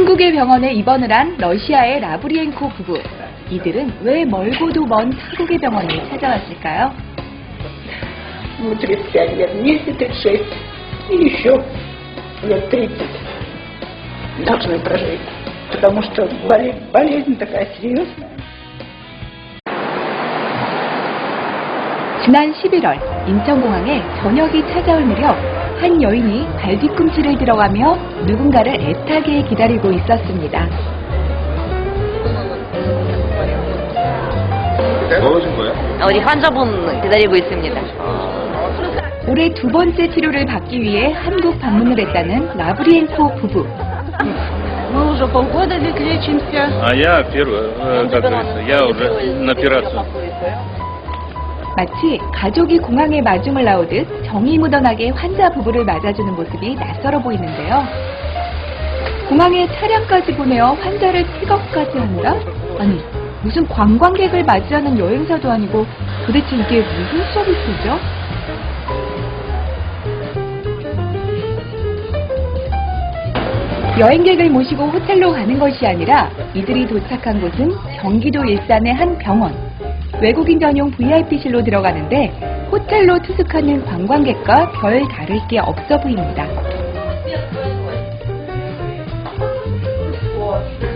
한국의 병원에 입원을 한 러시아의 라브리엔코 부부. 이들은 왜 멀고도 먼 타국의 병원에 찾아왔을까요? Ну, 35 лет вместе, 36. И еще лет 30 должны прожить. Потому что болезнь такая серьезная. 지난 11월 인천공항에 저녁이 찾아올 무렵 한 여인이 발 뒤꿈치를 들어가며 누군가를 애타게 기다리고 있었습니다. 뭐 오신 거예요? 우리 환자분 기다리고 있습니다. 올해 두 번째 치료를 받기 위해 한국 방문을 했다는 라브리엔코 부부. Мы уже полгода здесь лечимся. А я первый, как говорится, я уже на операцию. 마치 가족이 공항에 마중을 나오듯 정이 묻어나게 환자 부부를 맞아주는 모습이 낯설어 보이는데요. 공항에 차량까지 보내어 환자를 픽업까지 한다? 아니, 무슨 관광객을 맞이하는 여행사도 아니고 도대체 이게 무슨 서비스죠? 여행객을 모시고 호텔로 가는 것이 아니라 이들이 도착한 곳은 경기도 일산의 한 병원. 외국인 전용 VIP실로 들어가는데 호텔로 투숙하는 관광객과 별 다를 게 없어 보입니다.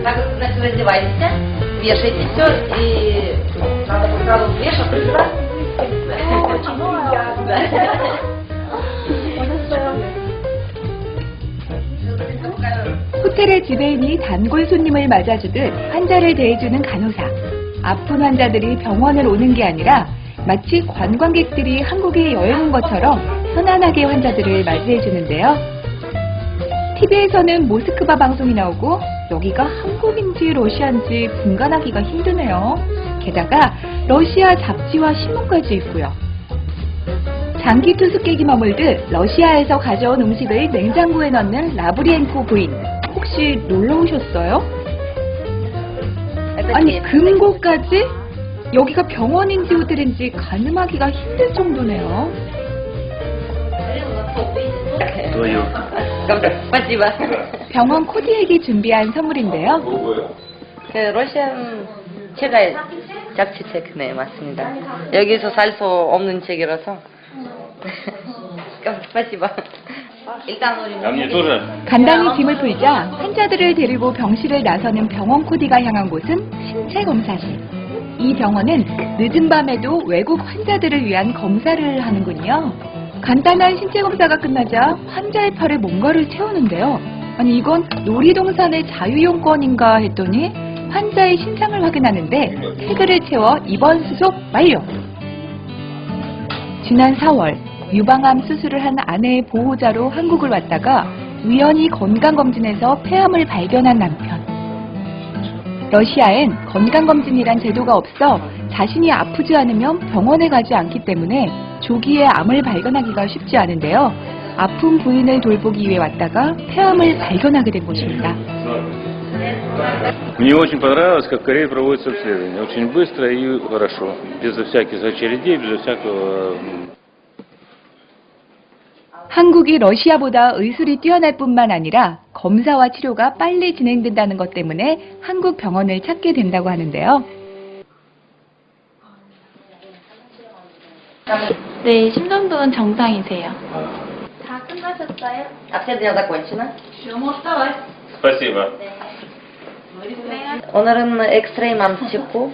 Значит, раздевайтесь, вешайте все и надо сразу вешать. 호텔의 지배인이 단골 손님을 맞아주듯 환자를 대해주는 간호사. 아픈 환자들이 병원을 오는 게 아니라 마치 관광객들이 한국에 여행 온 것처럼 편안하게 환자들을 맞이해주는데요. TV에서는 모스크바 방송이 나오고 여기가 한국인지 러시아인지 분간하기가 힘드네요. 게다가 러시아 잡지와 신문까지 있고요. 장기 투숙객이 머물듯 러시아에서 가져온 음식을 냉장고에 넣는 라브리엔코 부인. 혹시 놀러 오셨어요? 아니, 금고까지? 여기가 병원인지 호텔인지 가늠하기가 힘들 정도네요. Спасибо. 병원 코디에게 준비한 선물인데요. 뭐예요? 러시안 책이 잡지 책, 네, 맞습니다. 여기서 살 수 없는 책이라서. Спасибо. 일단 우리 А мне тоже? 간단히 짐을 풀자 환자들을 데리고 병실을 나서는 병원 코디가 향한 곳은 신체검사실. 이 병원은 늦은 밤에도 외국 환자들을 위한 검사를 하는군요. 간단한 신체검사가 끝나자 환자의 팔에 뭔가를 채우는데요. 아니, 이건 놀이동산의 자유용권인가 했더니 환자의 신상을 확인하는데 태그를 채워 입원 수속 완료. 지난 4월 유방암 수술을 한 아내의 보호자로 한국을 왔다가 우연히 건강검진에서 폐암을 발견한 남편. 러시아엔 건강검진이란 제도가 없어 자신이 아프지 않으면 병원에 가지 않기 때문에 조기에 암을 발견하기가 쉽지 않은데요. 아픈 부인을 돌보기 위해 왔다가 폐암을 발견하게 된 것입니다. Мне очень понравилось, как в Корее проводится обследование. Очень быстро и хорошо. Безо всяких очередей, безо всякого... 한국이 러시아보다 의술이 뛰어날 뿐만 아니라 검사와 치료가 빨리 진행된다는 것 때문에 한국 병원을 찾게 된다고 하는데요. 네, 심전도는 정상이세요. 다 끝나셨어요? Обследование закончено. Спасибо. 오늘은 엑스레이만 찍고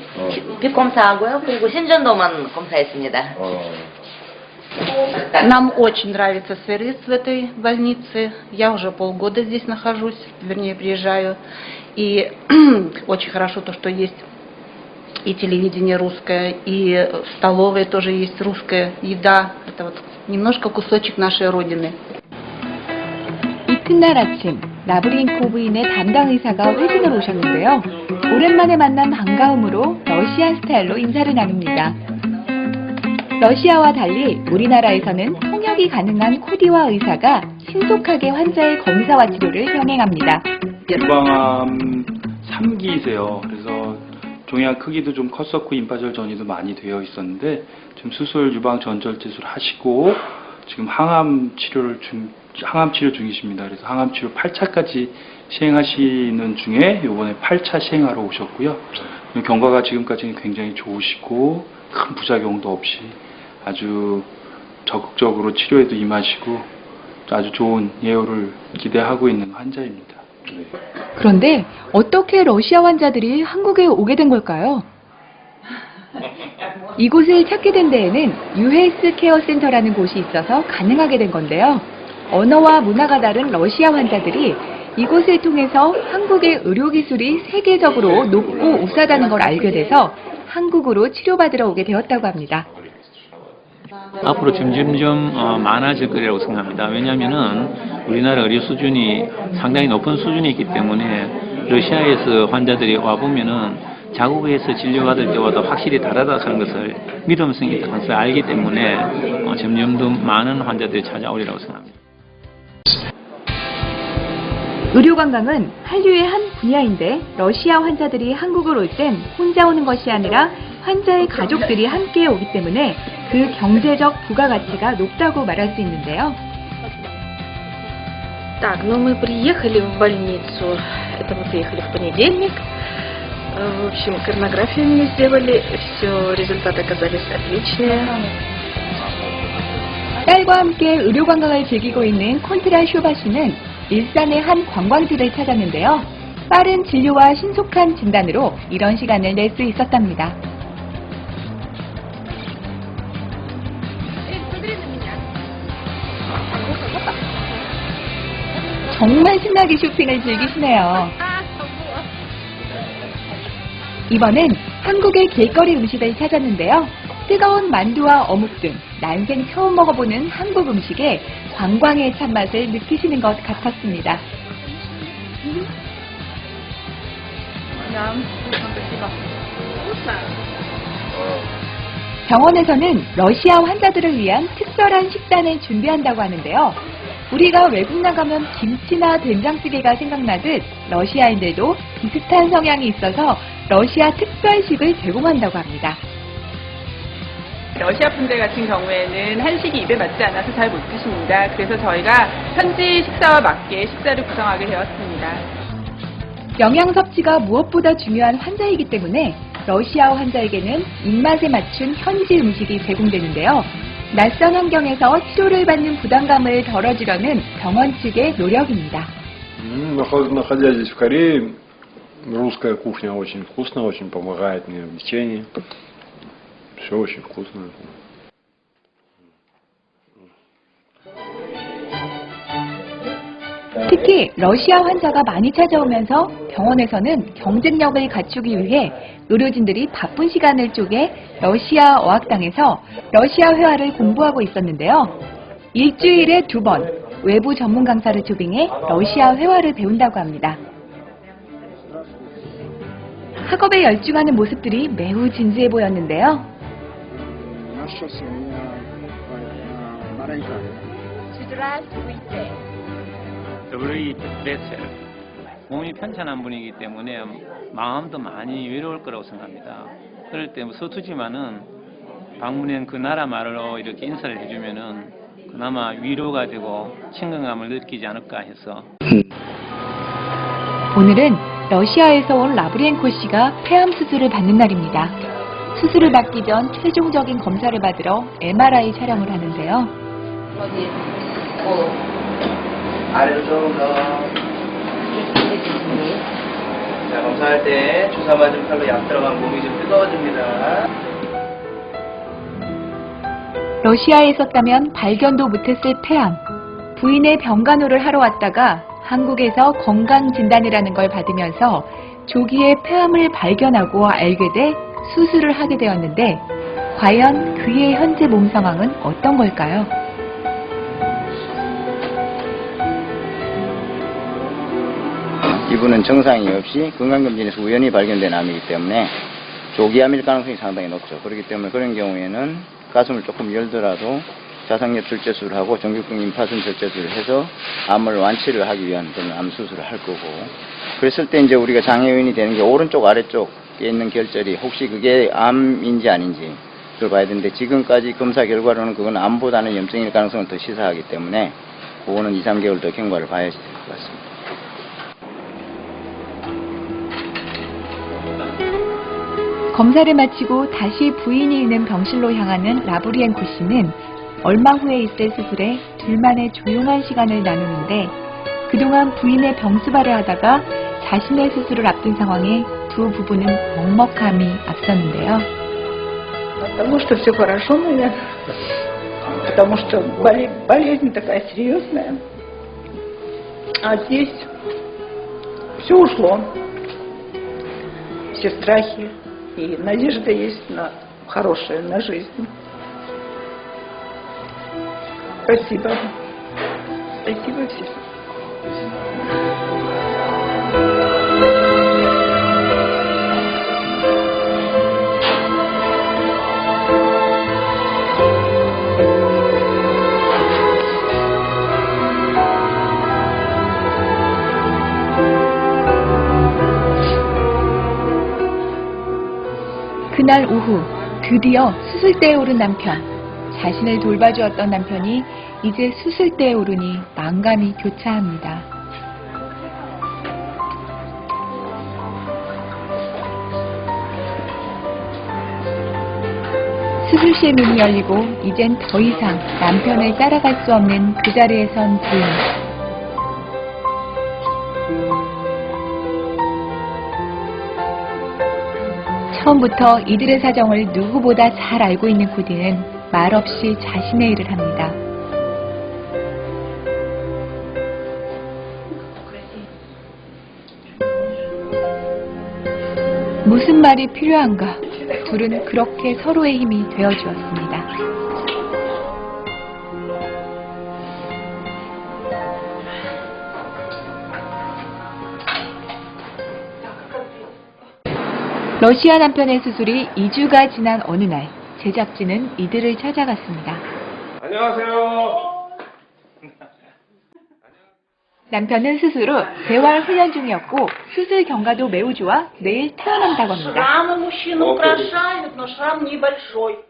피 검사하고요. 그리고 신전도만 검사했습니다. Нам очень нравится сервис в этой больнице. Я уже полгода здесь нахожусь, вернее, приезжаю. И очень хорошо то, что есть и телевидение русское, и в столовой тоже есть русская еда. Это вот немножко кусочек нашей родины. 이튿날 아침 라브리엔코 부인의 담당 의사가 회진을 오셨는데요. 오랜만에 만난 반가움으로 러시아 스타일로 인사를 나눕니다. 러시아와 달리 우리나라에서는 통역이 가능한 코디와 의사가 신속하게 환자의 검사와 치료를 병행합니다. 유방암 3기이세요. 그래서 종양 크기도 좀 컸었고 임파절 전이도 많이 되어 있었는데 지금 수술 유방 전절 제술 하시고 지금 항암 치료를 항암 치료 중이십니다. 그래서 항암 치료 8차까지 시행하시는 중에 이번에 8차 시행하러 오셨고요. 경과가 지금까지는 굉장히 좋으시고 큰 부작용도 없이 아주 적극적으로 치료에도 임하시고 아주 좋은 예후를 기대하고 있는 환자입니다. 그런데 어떻게 러시아 환자들이 한국에 오게 된 걸까요? 이곳을 찾게 된 데에는 US 케어 센터라는 곳이 있어서 가능하게 된 건데요. 언어와 문화가 다른 러시아 환자들이 이곳을 통해서 한국의 의료기술이 세계적으로 높고 우수하다는 걸 알게 돼서 한국으로 치료받으러 오게 되었다고 합니다. 앞으로 점점 많아질 거라고 생각합니다. 왜냐하면은 우리나라 의료 수준이 상당히 높은 수준이 있기 때문에 러시아에서 환자들이 와보면은 자국에서 진료받을 때와도 확실히 다르다고 하는 것을 믿음성이 있다는 것을 알기 때문에 점점 더 많은 환자들이 찾아오리라고 생각합니다. 의료관광은 한류의 한 분야인데 러시아 환자들이 한국을 올 땐 혼자 오는 것이 아니라 환자의 가족들이 함께 오기 때문에 그 경제적 부가가치가 높다고 말할 수 있는데요. Так, ну мы приехали в больницу, это мы приехали в понедельник. В общем, коронографию мне сделали, все, результаты оказались отличные. 딸과 함께 의료관광을 즐기고 있는 콘트라 쇼바 씨는 일산의 한 관광지를 찾았는데요. 빠른 진료와 신속한 진단으로 이런 시간을 낼 수 있었답니다. 정말 신나게 쇼핑을 즐기시네요. 이번엔 한국의 길거리 음식을 찾았는데요. 뜨거운 만두와 어묵 등 난생 처음 먹어보는 한국 음식에 관광의 참맛을 느끼시는 것 같았습니다. 병원에서는 러시아 환자들을 위한 특별한 식단을 준비한다고 하는데요. 우리가 외국 나가면 김치나 된장찌개가 생각나듯 러시아인들도 비슷한 성향이 있어서 러시아 특별식을 제공한다고 합니다. 러시아 분들 같은 경우에는 한식이 입에 맞지 않아서 잘 못 드십니다. 그래서 저희가 현지 식사와 맞게 식사를 구성하게 되었습니다. 영양 섭취가 무엇보다 중요한 환자이기 때문에 러시아 환자에게는 입맛에 맞춘 현지 음식이 제공되는데요. 낯선 환경에서 치료를 받는 부담감을 덜어주려는 병원 측의 노력입니다. Находясь здесь в Корее, русская кухня очень вкусная, очень помогает мне в лечении. Все очень вкусно. 특히 러시아 환자가 많이 찾아오면서 병원에서는 경쟁력을 갖추기 위해 의료진들이 바쁜 시간을 쪼개 러시아 어학당에서 러시아 회화를 공부하고 있었는데요. 일주일에 2번 외부 전문 강사를 초빙해 러시아 회화를 배운다고 합니다. 학업에 열중하는 모습들이 매우 진지해 보였는데요. 몸이 편찮은 분이기 때문에 마음도 많이 외로울 거라고 생각합니다. 그럴 때 서투지만은 방문한 그 나라 말로 이렇게 인사를 해주면은 그나마 위로가 되고 친근감을 느끼지 않을까 해서. 오늘은 러시아에서 온 라브리엔코 씨가 폐암 수술을 받는 날입니다. 수술을 받기 전 최종적인 검사를 받으러 MRI 촬영을 하는데요. 아래로 조금 더. 자, 검사할 때 주사 맞은 팔로 약 들어간 몸이 좀 뜨거워집니다. 러시아에 있었다면 발견도 못했을 폐암. 부인의 병간호를 하러 왔다가 한국에서 건강진단이라는 걸 받으면서 조기에 폐암을 발견하고 알게 돼 수술을 하게 되었는데 과연 그의 현재 몸 상황은 어떤 걸까요? 이분은 정상이 없이 건강검진에서 우연히 발견된 암이기 때문에 조기암일 가능성이 상당히 높죠. 그렇기 때문에 그런 경우에는 가슴을 조금 열더라도 자상엽 절제술을 하고 정규근 임파선 절제술을 해서 암을 완치를 하기 위한 그런 암 수술을 할 거고, 그랬을 때 이제 우리가 장애 요인이 되는 게 오른쪽 아래쪽에 있는 결절이 혹시 그게 암인지 아닌지 그걸 봐야 되는데, 지금까지 검사 결과로는 그건 암보다는 염증일 가능성을 더 시사하기 때문에 그거는 2, 3개월 더 경과를 봐야 될 것 같습니다. 검사를 마치고 다시 부인이 있는 병실로 향하는 라브리엔코 씨는 얼마 후에 있을 수술에 둘만의 조용한 시간을 나누는데 그동안 부인의 병수발을 하다가 자신의 수술을 앞둔 상황에 두 부부는 먹먹함이 앞섰는데요. Потому что все хорошо, наверное. Потому что болезнь такая серьезная. А здесь все ушло. Все страхи. И надежда есть на хорошее, на жизнь. Спасибо. Спасибо всем. 그날 오후 드디어 수술대에 오른 남편. 자신을 돌봐주었던 남편이 이제 수술대에 오르니 난감이 교차합니다. 수술실 문이 열리고 이젠 더 이상 남편을 따라갈 수 없는 그 자리에 선 부인. 처음부터 이들의 사정을 누구보다 잘 알고 있는 코디는 말없이 자신의 일을 합니다. 무슨 말이 필요한가? 둘은 그렇게 서로의 힘이 되어주었습니다. 러시아 남편의 수술이 2주가 지난 어느 날 제작진은 이들을 찾아갔습니다. 안녕하세요. 남편은 수술 후 재활 훈련 중이었고 수술 경과도 매우 좋아 내일 태어난다고 합니다. Шрамы мужчину украшают, но шрам небольшой.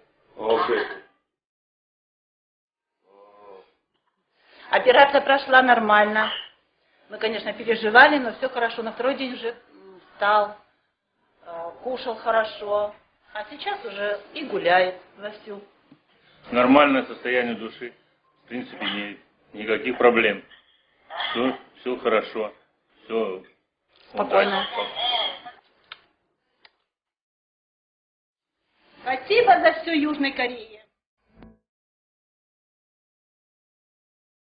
Операция прошла нормально. Мы, конечно, переживали, но все хорошо. На второй день уже встал, кушал хорошо. А сейчас уже и гуляет вовсю. Нормальное состояние души. В принципе, никаких проблем. Все хорошо. Все спокойно. Спасибо за все Южной Корее.